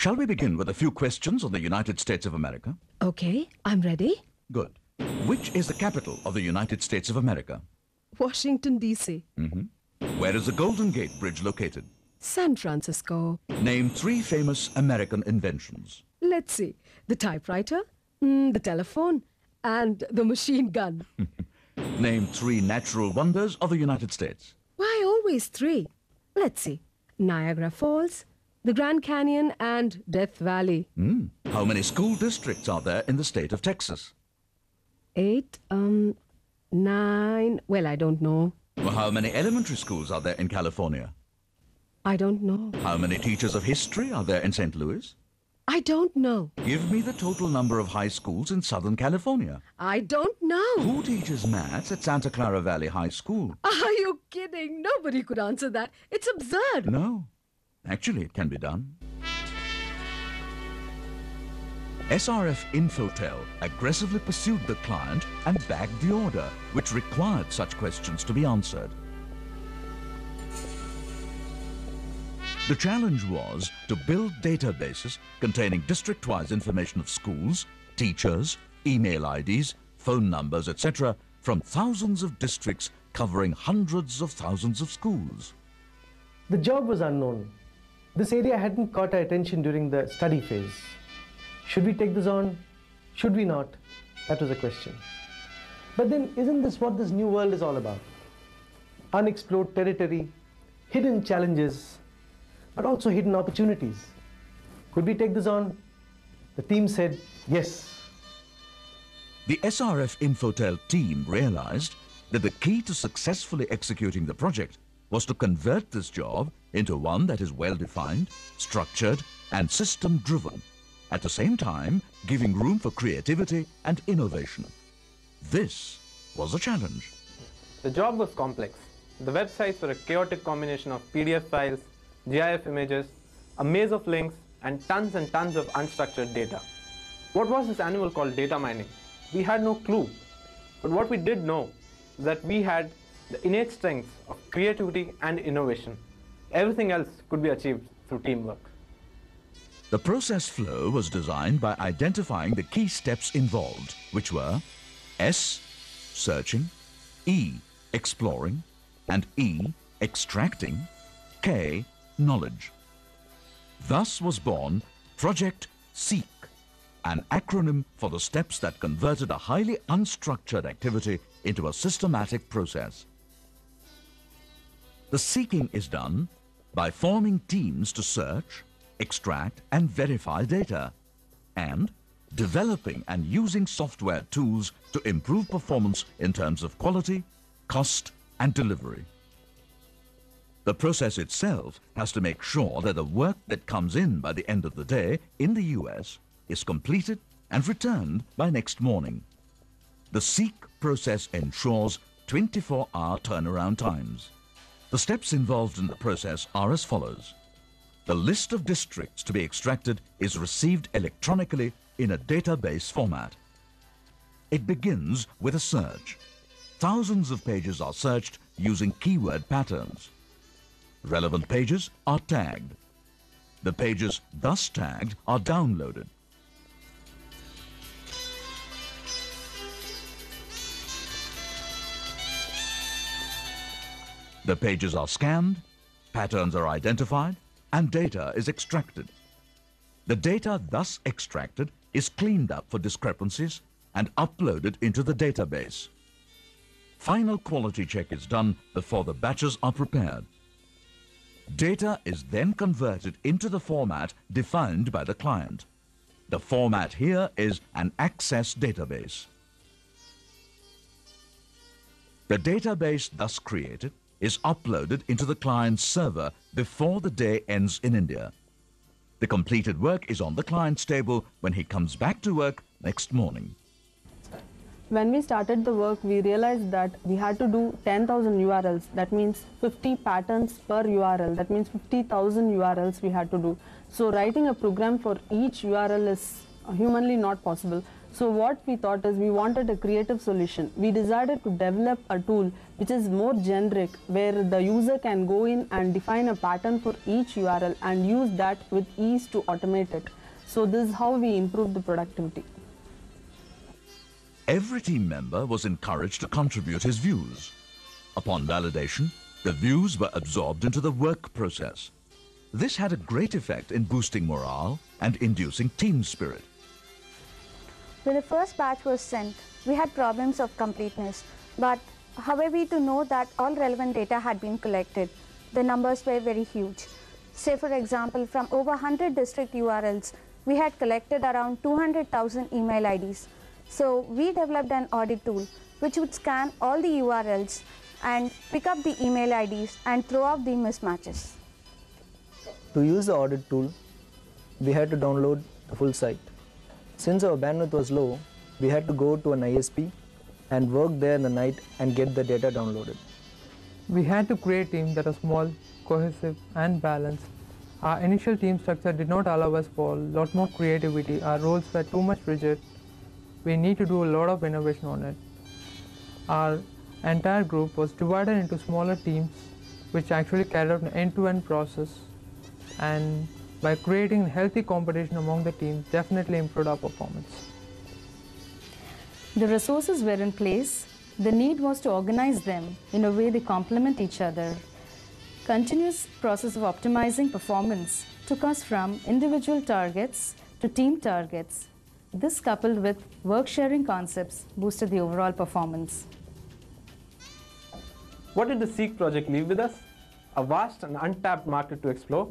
Shall we begin with a few questions on the United States of America? Okay, I'm ready. Good. Which is the capital of the United States of America? Washington, D.C. Where is the Golden Gate Bridge located? San Francisco. Name 3 famous American inventions. Let's see. The typewriter, the telephone, and the machine gun. Name 3 natural wonders of the United States. Why always 3? Let's see. Niagara Falls, the Grand Canyon, and Death Valley. How many school districts are there in the state of Texas? 8, 9, well, I don't know. Well, how many elementary schools are there in California? I don't know. How many teachers of history are there in St. Louis? I don't know. Give me the total number of high schools in Southern California. I don't know. Who teaches maths at Santa Clara Valley High School? Are you kidding? Nobody could answer that. It's absurd. No. Actually, it can be done. SRF Infotel aggressively pursued the client and bagged the order, which required such questions to be answered. The challenge was to build databases containing district-wise information of schools, teachers, email IDs, phone numbers, etc. from thousands of districts covering hundreds of thousands of schools. The job was unknown. This area hadn't caught our attention during the study phase. Should we take this on? Should we not? That was a question. But then, isn't this what this new world is all about? Unexplored territory, hidden challenges, but also hidden opportunities. Could we take this on? The team said yes. The SRF Infotel team realized that the key to successfully executing the project was to convert this job into one that is well-defined, structured, and system-driven, at the same time giving room for creativity and innovation. This was a challenge. The job was complex. The websites were a chaotic combination of PDF files, GIF images, a maze of links, and tons of unstructured data. What was this animal called data mining? We had no clue. But what we did know is that we had the innate strengths of creativity and innovation. Everything else could be achieved through teamwork. The process flow was designed by identifying the key steps involved, which were S, searching, E, exploring, and E, extracting, K, knowledge. Thus was born Project SEEK, an acronym for the steps that converted a highly unstructured activity into a systematic process. The seeking is done by forming teams to search, extract, and verify data, and developing and using software tools to improve performance in terms of quality, cost, and delivery. The process itself has to make sure that the work that comes in by the end of the day in the US is completed and returned by next morning. The SEEK process ensures 24-hour turnaround times. The steps involved in the process are as follows. The list of districts to be extracted is received electronically in a database format. It begins with a search. Thousands of pages are searched using keyword patterns. Relevant pages are tagged. The pages thus tagged are downloaded. The pages are scanned, patterns are identified, and data is extracted. The data thus extracted is cleaned up for discrepancies and uploaded into the database. Final quality check is done before the batches are prepared. Data is then converted into the format defined by the client. The format here is an access database. The database thus created is uploaded into the client's server before the day ends in India. The completed work is on the client's table when he comes back to work next morning. When we started the work, we realized that we had to do 10,000 URLs. That means 50 patterns per URL. That means 50,000 URLs we had to do. So writing a program for each URL is humanly not possible. So what we thought is we wanted a creative solution. We decided to develop a tool which is more generic, where the user can go in and define a pattern for each URL and use that with ease to automate it. So this is how we improve the productivity. Every team member was encouraged to contribute his views. Upon validation, the views were absorbed into the work process. This had a great effect in boosting morale and inducing team spirit. When the first batch was sent, we had problems of completeness, but how were we to know that all relevant data had been collected? The numbers were very huge. Say for example, from over 100 district URLs, we had collected around 200,000 email IDs. So we developed an audit tool which would scan all the URLs and pick up the email IDs and throw out the mismatches. To use the audit tool, we had to download the full site. Since our bandwidth was low, we had to go to an ISP and work there in the night and get the data downloaded. We had to create a team that was small, cohesive and balanced. Our initial team structure did not allow us for a lot more creativity. Our roles were too much rigid. We need to do a lot of innovation on it. Our entire group was divided into smaller teams which actually carried out an end-to-end process, and by creating healthy competition among the teams definitely improved our performance. The resources were in place. The need was to organize them in a way they complement each other. Continuous process of optimizing performance took us from individual targets to team targets. This, coupled with work sharing concepts, boosted the overall performance. What did the Seek project leave with us? A vast and untapped market to explore,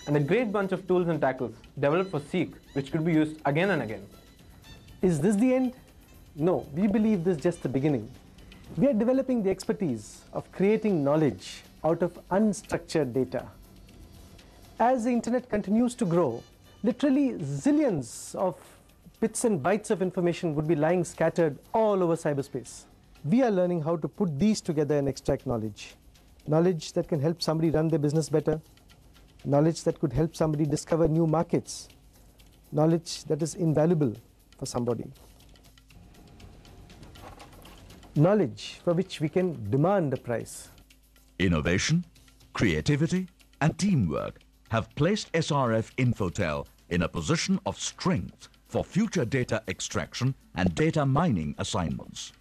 and a great bunch of tools and tackles developed for Seek, which could be used again and again. Is this the end? No, we believe this is just the beginning. We are developing the expertise of creating knowledge out of unstructured data. As the internet continues to grow, literally zillions of bits and bytes of information would be lying scattered all over cyberspace. We are learning how to put these together and extract knowledge. Knowledge that can help somebody run their business better. Knowledge that could help somebody discover new markets. Knowledge that is invaluable for somebody. Knowledge for which we can demand a price. Innovation, creativity and teamwork have placed SRF Infotel in a position of strength for future data extraction and data mining assignments.